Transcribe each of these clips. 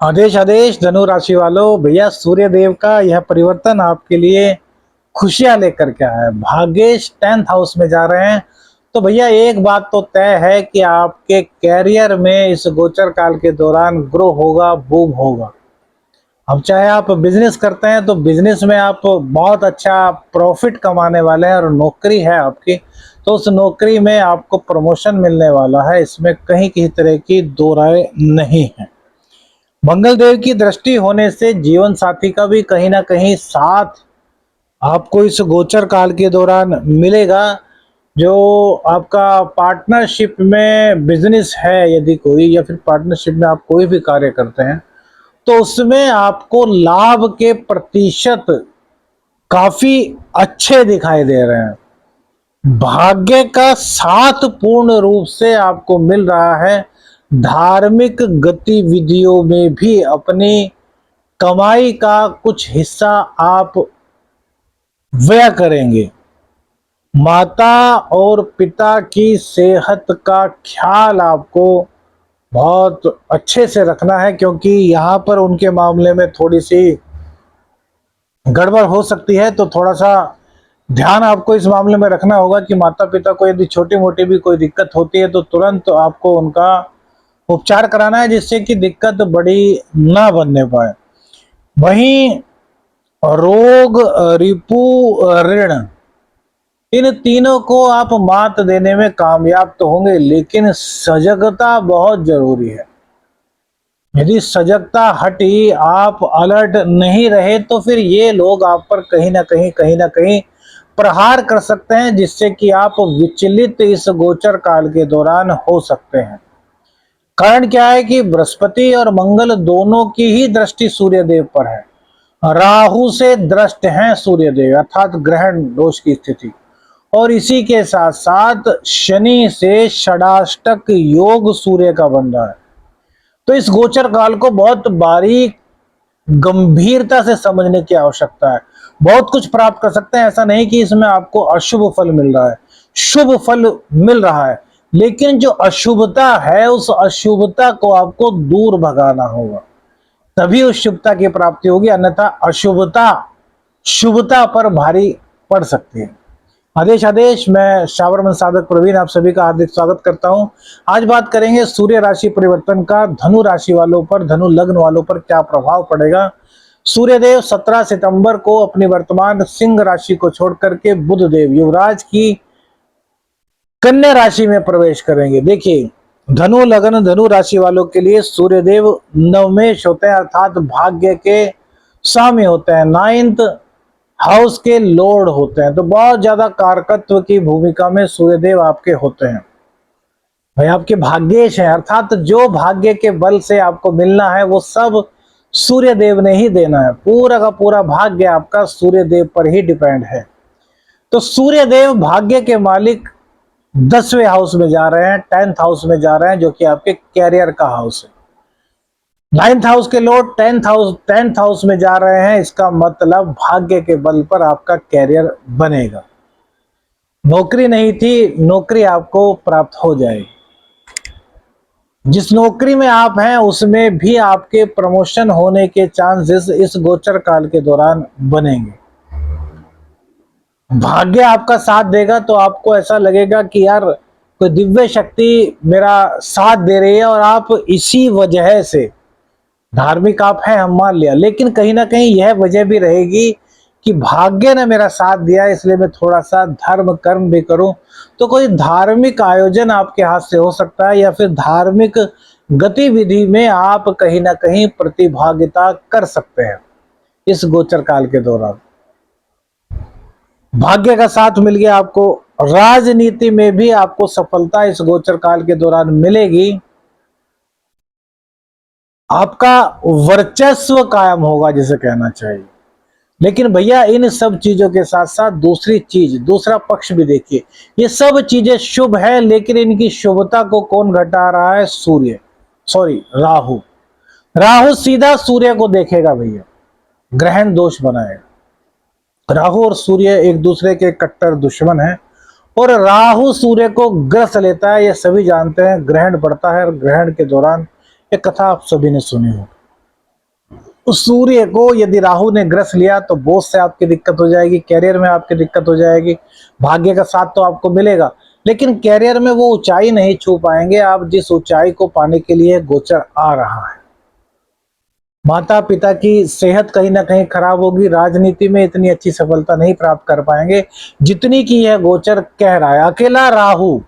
आदेश आदेश धनु राशि वालों, भैया सूर्य देव का यह परिवर्तन आपके लिए खुशियां लेकर के आया है। भाग्येश 10th हाउस में जा रहे हैं। तो भैया एक बात तो तय है कि आपके कैरियर में इस गोचर काल के दौरान ग्रो होगा, बूम होगा। अब चाहे आप बिजनेस करते हैं तो बिजनेस में आप बहुत अच्छा प्रॉफिट कमाने वाले हैं, और नौकरी है आपकी तो उस नौकरी में आपको प्रमोशन मिलने वाला है। इसमें कहीं किसी तरह की दो राय नहीं है। मंगल देव की दृष्टि होने से जीवन साथी का भी कहीं ना कहीं साथ आपको इस गोचर काल के दौरान मिलेगा। जो आपका पार्टनरशिप में बिजनेस है यदि कोई, या फिर पार्टनरशिप में आप कोई भी कार्य करते हैं, तो उसमें आपको लाभ के प्रतिशत काफी अच्छे दिखाई दे रहे हैं। भाग्य का साथ पूर्ण रूप से आपको मिल रहा है। धार्मिक गतिविधियों में भी अपनी कमाई का कुछ हिस्सा आप व्यय करेंगे। माता और पिता की सेहत का ख्याल आपको बहुत अच्छे से रखना है, क्योंकि यहाँ पर उनके मामले में थोड़ी सी गड़बड़ हो सकती है। तो थोड़ा सा ध्यान आपको इस मामले में रखना होगा कि माता पिता को यदि छोटी मोटी भी कोई दिक्कत होती है तो तुरंत आपको उनका उपचार कराना है, जिससे कि दिक्कत बड़ी ना बनने पाए। वहीं रोग, रिपु, ऋण, इन तीनों को आप मात देने में कामयाब तो होंगे, लेकिन सजगता बहुत जरूरी है। यदि सजगता हटी, आप अलर्ट नहीं रहे, तो फिर ये लोग आप पर कहीं ना कहीं प्रहार कर सकते हैं, जिससे कि आप विचलित इस गोचर काल के दौरान हो सकते हैं। कारण क्या है कि बृहस्पति और मंगल दोनों की ही दृष्टि सूर्य देव पर है। राहु से दृष्ट हैं सूर्य देव, अर्थात ग्रहण दोष की स्थिति, और इसी के साथ साथ शनि से षडाष्टक योग सूर्य का बन रहा है। तो इस गोचर काल को बहुत बारीक गंभीरता से समझने की आवश्यकता है। बहुत कुछ प्राप्त कर सकते हैं, ऐसा नहीं कि इसमें आपको अशुभ फल मिल रहा है, शुभ फल मिल रहा है। लेकिन जो अशुभता है, उस अशुभता को आपको दूर भगाना होगा, तभी उस शुभता की प्राप्ति होगी। अन्यथा अशुभता शुभता पर भारी पड़ सकती है। आदेश आदेश, मैं शावरमन साधक प्रवीण आप सभी का हार्दिक स्वागत करता हूं। आज बात करेंगे सूर्य राशि परिवर्तन का धनु राशि वालों पर, धनु लग्न वालों पर क्या प्रभाव पड़ेगा। सूर्यदेव 17 सितंबर को अपनी वर्तमान सिंह राशि को छोड़ करके बुध देव युवराज की कन्या राशि में प्रवेश करेंगे। देखिए, धनु लग्न धनु राशि वालों के लिए सूर्यदेव नवमेश होते हैं, अर्थात भाग्य के स्वामी होते हैं, 9th हाउस के लॉर्ड होते हैं। तो बहुत ज्यादा कारकत्व की भूमिका में सूर्यदेव आपके होते हैं। भाई आपके भाग्येश हैं, अर्थात जो भाग्य के बल से आपको मिलना है वो सब सूर्यदेव ने ही देना है। पूरा का पूरा भाग्य आपका सूर्यदेव पर ही डिपेंड है। तो सूर्यदेव भाग्य के मालिक 10वें हाउस में जा रहे हैं, 10th हाउस में जा रहे हैं, जो कि आपके कैरियर का हाउस है। 9th हाउस के लोग 10th हाउस में जा रहे हैं, इसका मतलब भाग्य के बल पर आपका कैरियर बनेगा। नौकरी नहीं थी, नौकरी आपको प्राप्त हो जाएगी। जिस नौकरी में आप हैं उसमें भी आपके प्रमोशन होने के चांसेस इस गोचर काल के दौरान बनेंगे। भाग्य आपका साथ देगा तो आपको ऐसा लगेगा कि यार कोई दिव्य शक्ति मेरा साथ दे रही है, और आप इसी वजह से धार्मिक आप हैं, हम मान लिया, लेकिन कहीं ना कहीं यह वजह भी रहेगी कि भाग्य ने मेरा साथ दिया, इसलिए मैं थोड़ा सा धर्म कर्म भी करूं। तो कोई धार्मिक आयोजन आपके हाथ से हो सकता है, या फिर धार्मिक गतिविधि में आप कहीं ना कहीं प्रतिभागिता कर सकते हैं इस गोचर काल के दौरान। भाग्य का साथ मिल गया आपको। राजनीति में भी आपको सफलता इस गोचर काल के दौरान मिलेगी। आपका वर्चस्व कायम होगा जिसे कहना चाहिए। लेकिन भैया इन सब चीजों के साथ साथ दूसरी चीज, दूसरा पक्ष भी देखिए। ये सब चीजें शुभ है, लेकिन इनकी शुभता को कौन घटा रहा है? राहु। राहु सीधा सूर्य को देखेगा भैया, ग्रहण दोष बनाएगा। राहु और सूर्य एक दूसरे के कट्टर दुश्मन हैं, और राहु सूर्य को ग्रस लेता है, ये सभी जानते हैं। ग्रहण पड़ता है, और ग्रहण के दौरान एक कथा आप सभी ने सुनी हो। उस सूर्य को यदि राहु ने ग्रस लिया तो बहुत से आपकी दिक्कत हो जाएगी, कैरियर में आपकी दिक्कत हो जाएगी। भाग्य का साथ तो आपको मिलेगा, लेकिन कैरियर में वो ऊंचाई नहीं छू पाएंगे आप जिस ऊंचाई को पाने के लिए गोचर आ रहा है। माता पिता की सेहत कहीं ना कहीं खराब होगी, राजनीति में इतनी अच्छी सफलता नहीं प्राप्त कर पाएंगे जितनी की यह गोचर कह रहा है। अकेला राहु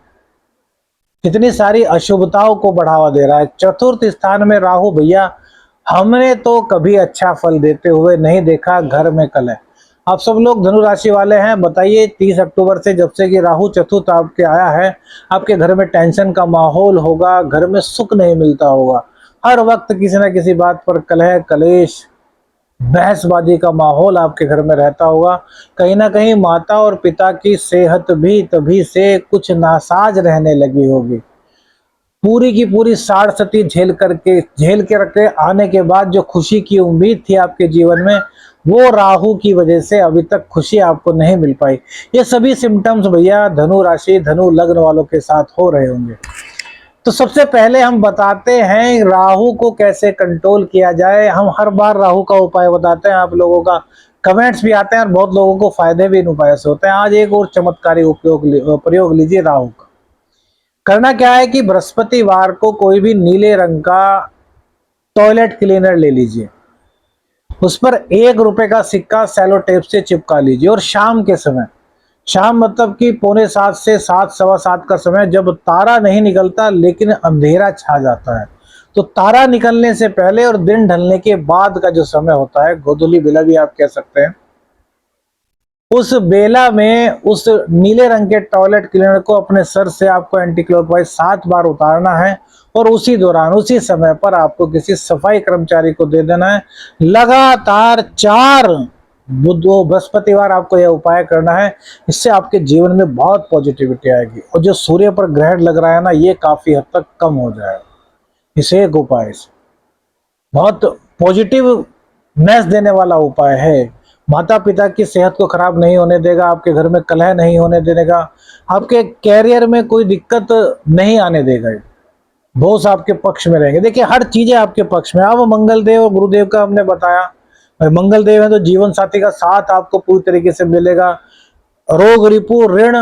कितनी सारी अशुभताओं को बढ़ावा दे रहा है। चतुर्थ स्थान में राहु भैया, हमने तो कभी अच्छा फल देते हुए नहीं देखा, घर में कलह। आप सब लोग धनु राशि वाले हैं, बताइए 30 अक्टूबर से जब से कि राहु चतुर्थ आपके आया है, आपके घर में टेंशन का माहौल होगा, घर में सुख नहीं मिलता होगा, हर वक्त किसी न किसी बात पर कलह कलेश बहसबाजी का माहौल आपके घर में रहता होगा। कहीं ना कहीं माता और पिता की सेहत भी तभी से कुछ नासाज रहने लगी होगी। पूरी की पूरी साड़ सती झेल के रखे आने के बाद जो खुशी की उम्मीद थी आपके जीवन में, वो राहु की वजह से अभी तक खुशी आपको नहीं मिल पाई। ये सभी सिम्टम्स भैया धनु राशि धनु लग्न वालों के साथ हो रहे होंगे। तो सबसे पहले हम बताते हैं राहु को कैसे कंट्रोल किया जाए। हम हर बार राहु का उपाय बताते हैं, आप लोगों का कमेंट्स भी आते हैं और बहुत लोगों को फायदे भी इन उपाय से होते हैं। आज एक और चमत्कारी प्रयोग लीजिए राहु का। करना क्या है कि बृहस्पतिवार को कोई भी नीले रंग का टॉयलेट क्लीनर ले लीजिए, उस पर 1 रुपए का सिक्का सेलो टेप से चिपका लीजिए और शाम के समय, शाम मतलब कि 6:45 से 7, सवा 7 का समय, जब तारा नहीं निकलता लेकिन अंधेरा छा जाता है, तो तारा निकलने से पहले और दिन ढलने के बाद का जो समय होता है, गोधूली बेला भी आप कह सकते हैं, उस बेला में उस नीले रंग के टॉयलेट क्लीनर को अपने सर से आपको एंटी क्लॉकवाइज 7 बार उतारना है और उसी दौरान उसी समय पर आपको किसी सफाई कर्मचारी को दे देना है। लगातार 4 बृहस्पतिवार आपको यह उपाय करना है। इससे आपके जीवन में बहुत पॉजिटिविटी आएगी और जो सूर्य पर ग्रहण लग रहा है ना, ये काफी हद तक कम हो जाएगा। इसे एक उपाय से बहुत पॉजिटिवनेस देने वाला उपाय है। माता पिता की सेहत को खराब नहीं होने देगा, आपके घर में कलह नहीं होने देगा, आपके कैरियर में कोई दिक्कत नहीं आने देगा, बॉस आपके पक्ष में रहेंगे। देखिए हर चीजें आपके पक्ष में। अब मंगल देव और गुरुदेव का हमने बताया, मंगल देव है तो जीवन साथी का साथ आपको पूरी तरीके से मिलेगा, रोग रिपु ऋण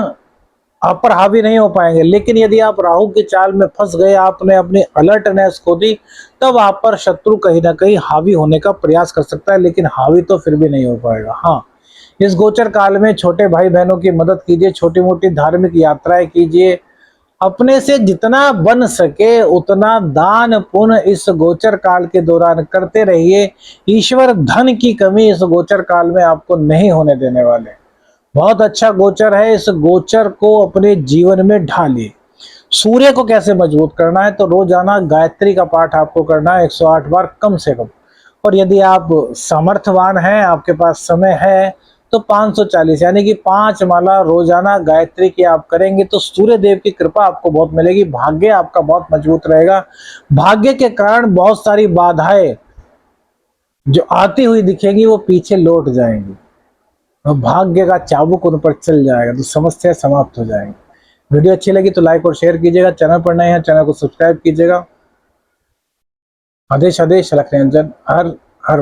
आप पर हावी नहीं हो पाएंगे। लेकिन यदि आप राहु की चाल में फंस गए, आपने अपनी अलर्टनेस खो दी, तब आप पर शत्रु कहीं ना कहीं हावी होने का प्रयास कर सकता है, लेकिन हावी तो फिर भी नहीं हो पाएगा। हाँ, इस गोचर काल में छोटे भाई बहनों की मदद कीजिए, छोटी मोटी धार्मिक यात्राएं कीजिए, अपने से जितना बन सके उतना दान पुण्य इस गोचर काल के दौरान करते रहिए। ईश्वर धन की कमी इस गोचर काल में आपको नहीं होने देने वाले। बहुत अच्छा गोचर है, इस गोचर को अपने जीवन में ढालिए। सूर्य को कैसे मजबूत करना है, तो रोजाना गायत्री का पाठ आपको करना है 108 बार कम से कम। और यदि आप समर्थवान हैं, आपके पास समय है, तो 540 यानी कि 5 माला रोजाना गायत्री की आप करेंगे तो सूर्य देव की कृपा आपको बहुत मिलेगी। भाग्य आपका बहुत मजबूत रहेगा। भाग्य के कारण बहुत सारी बाधाएं जो आती हुई दिखेंगी वो पीछे लौट जाएंगी और भाग्य का चाबुक उन पर चल जाएगा, तो समस्या समाप्त हो जाएंगी। वीडियो अच्छी लगी तो लाइक और शेयर कीजिएगा। चैनल पर नए हैं, चैनल को सब्सक्राइब कीजिएगा। आदेश आदेश लख निरंजन। हर हर